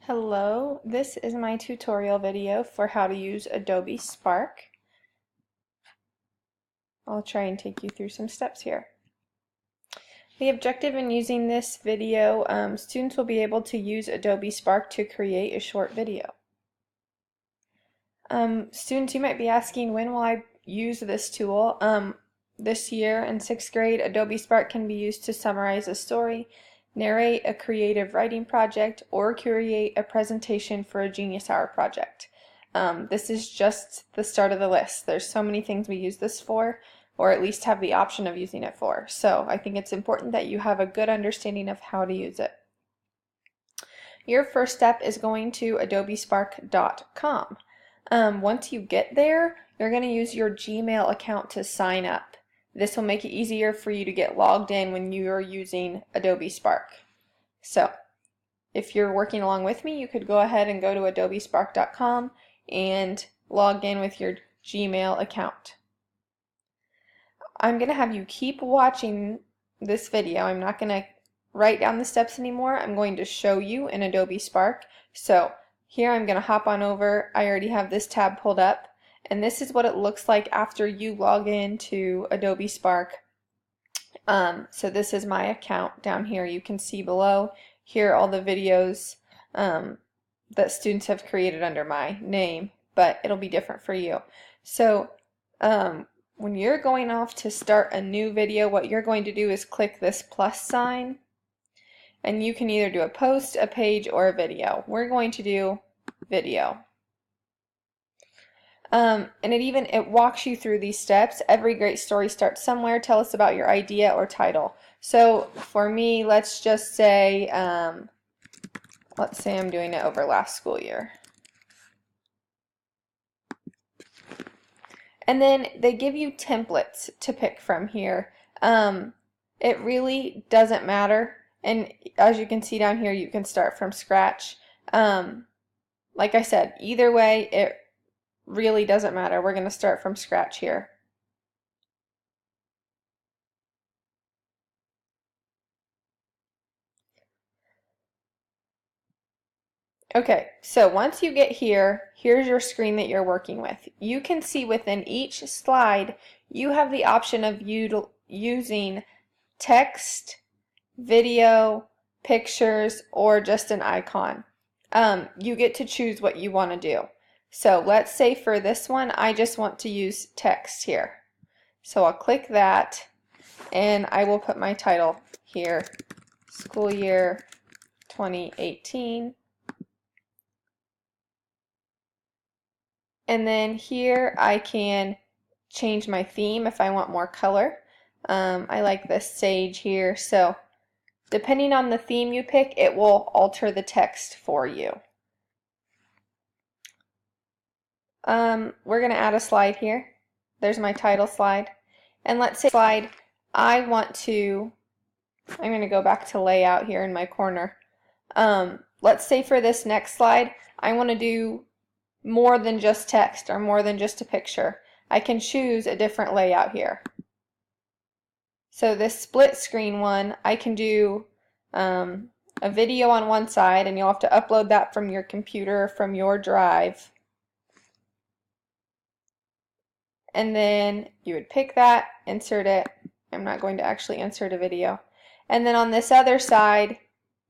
Hello, this is my tutorial video for how to use Adobe Spark. I'll try and take you through some steps here. The objective in using this video, students will be able to use Adobe Spark to create a short video. Students, you might be asking, when will I use this tool? This year in 6th grade, Adobe Spark can be used to summarize a story, narrate a creative writing project, or create a presentation for a Genius Hour project. This is just the start of the list. There's so many things we use this for, or at least have the option of using it for. So I think it's important that you have a good understanding of how to use it. Your first step is going to adobespark.com. Once you get there, you're going to use your Gmail account to sign up. This will make it easier for you to get logged in when you are using Adobe Spark. So, if you're working along with me, you could go ahead and go to adobespark.com and log in with your Gmail account. I'm going to have you keep watching this video. I'm not going to write down the steps anymore. I'm going to show you in Adobe Spark. So, here I'm going to hop on over. I already have this tab pulled up. And this is what it looks like after you log into Adobe Spark. So this is my account down here. You can see below here all the videos that students have created under my name, but it'll be different for you. So when you're going off to start a new video, what you're going to do is click this plus sign, and you can either do a post, a page, or a video. We're going to do video. And it walks you through these steps. Every great story starts somewhere. Tell us about your idea or title. So for me, let's just say, let's say I'm doing it over last school year. And then they give you templates to pick from here. It really doesn't matter. And as you can see down here, you can start from scratch. Like I said, either way, it really doesn't matter. We're going to start from scratch here. Okay, so once you get here, here's your screen that you're working with. You can see within each slide, you have the option of using text, video, pictures, or just an icon. You get to choose what you want to do. So let's say for this one, I just want to use text here. So I'll click that, and I will put my title here, School Year 2018. And then here I can change my theme if I want more color. I like this sage here, so depending on the theme you pick, it will alter the text for you. We're going to add a slide here. There's my title slide. And let's say slide, I'm going to go back to layout here in my corner. Let's say for this next slide, I want to do more than just text or more than just a picture. I can choose a different layout here. So this split screen one, I can do a video on one side, and you'll have to upload that from your computer, from your drive. And then you would pick that, insert it. I'm not going to actually insert a video. And then on this other side,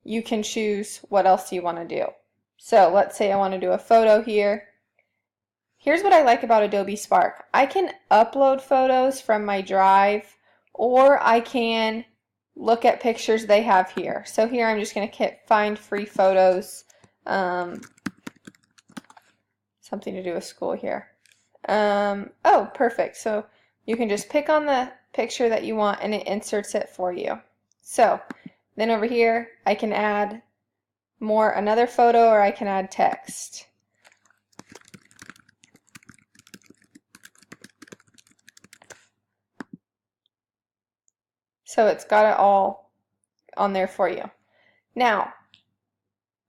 you can choose what else you want to do. So let's say I want to do a photo here. Here's what I like about Adobe Spark. I can upload photos from my drive, or I can look at pictures they have here. So here I'm just going to hit find free photos. Something to do with school here. Oh, perfect. So you can just pick on the picture that you want, and it inserts it for you. So then over here, I can add another photo, or I can add text. So it's got it all on there for you. Now,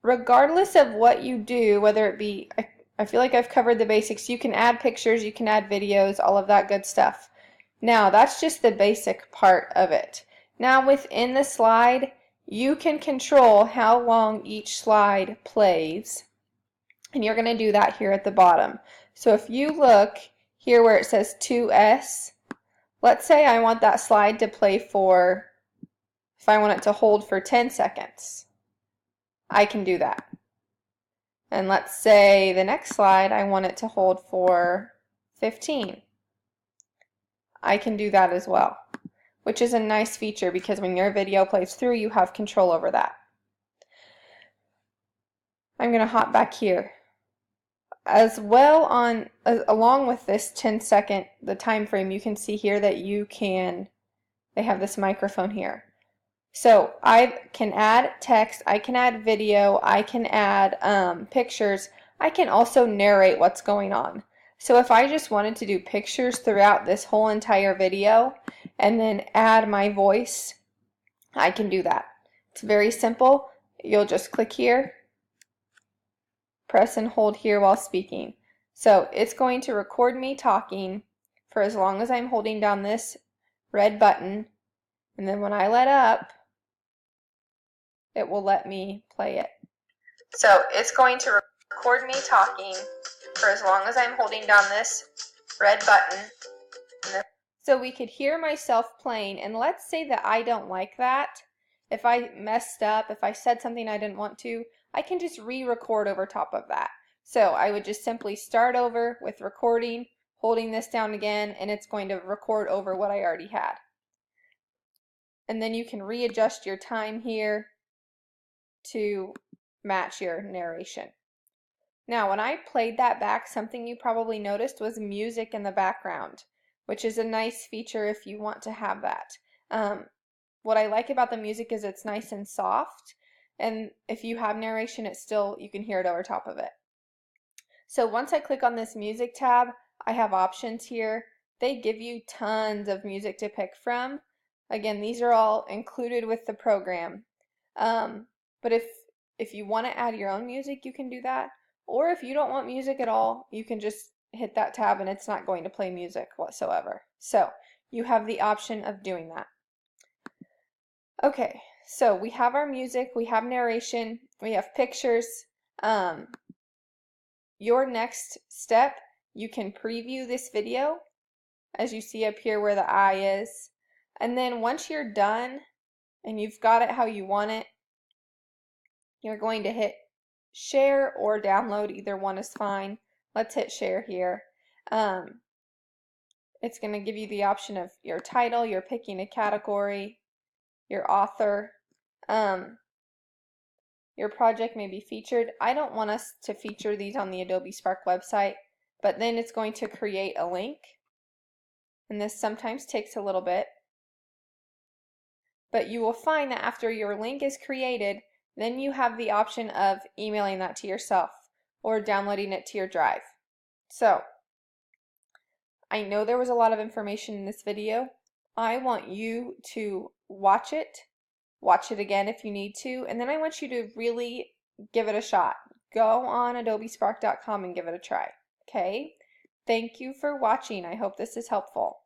regardless of what you do, whether it be, I feel like I've covered the basics. You can add pictures, you can add videos, all of that good stuff. Now, that's just the basic part of it. Now, within the slide, you can control how long each slide plays, and you're going to do that here at the bottom. So if you look here where it says 2S, let's say I want that slide to play for, if I want it to hold for 10 seconds, I can do that. And let's say the next slide I want it to hold for 15. I can do that as well, which is a nice feature because when your video plays through, you have control over that. I'm going to hop back here. As well, along with this 10-second, the time frame, you can see here that they have this microphone here. So I can add text, I can add video, I can add pictures, I can also narrate what's going on. So if I just wanted to do pictures throughout this whole entire video and then add my voice, I can do that. It's very simple. You'll just click here, press and hold here while speaking. So it's going to record me talking for as long as I'm holding down this red button, and then when I let up, it will let me play it. So it's going to record me talking for as long as I'm holding down this red button. So we could hear myself playing, and let's say that I don't like that. If I messed up, if I said something I didn't want to, I can just re-record over top of that. So I would just simply start over with recording, holding this down again, and it's going to record over what I already had. And then you can readjust your time here to match your narration. Now, when I played that back, something you probably noticed was music in the background, which is a nice feature if you want to have that. What I like about the music is it's nice and soft, and if you have narration, you can hear it over top of it. So once I click on this music tab, I have options here. They give you tons of music to pick from. Again, these are all included with the program. But if you want to add your own music, you can do that. Or if you don't want music at all, you can just hit that tab and it's not going to play music whatsoever. So you have the option of doing that. Okay, so we have our music, we have narration, we have pictures. Your next step, you can preview this video, as you see up here where the eye is. And then once you're done and you've got it how you want it, you're going to hit share or download. Either one is fine. Let's hit share here. It's going to give you the option of your title, you're picking a category, your author, your project may be featured. I don't want us to feature these on the Adobe Spark website, but then it's going to create a link, and this sometimes takes a little bit. But you will find that after your link is created, then you have the option of emailing that to yourself or downloading it to your drive. So, I know there was a lot of information in this video. I want you to watch it again if you need to, and then I want you to really give it a shot. Go on adobespark.com and give it a try. Okay? Thank you for watching. I hope this is helpful.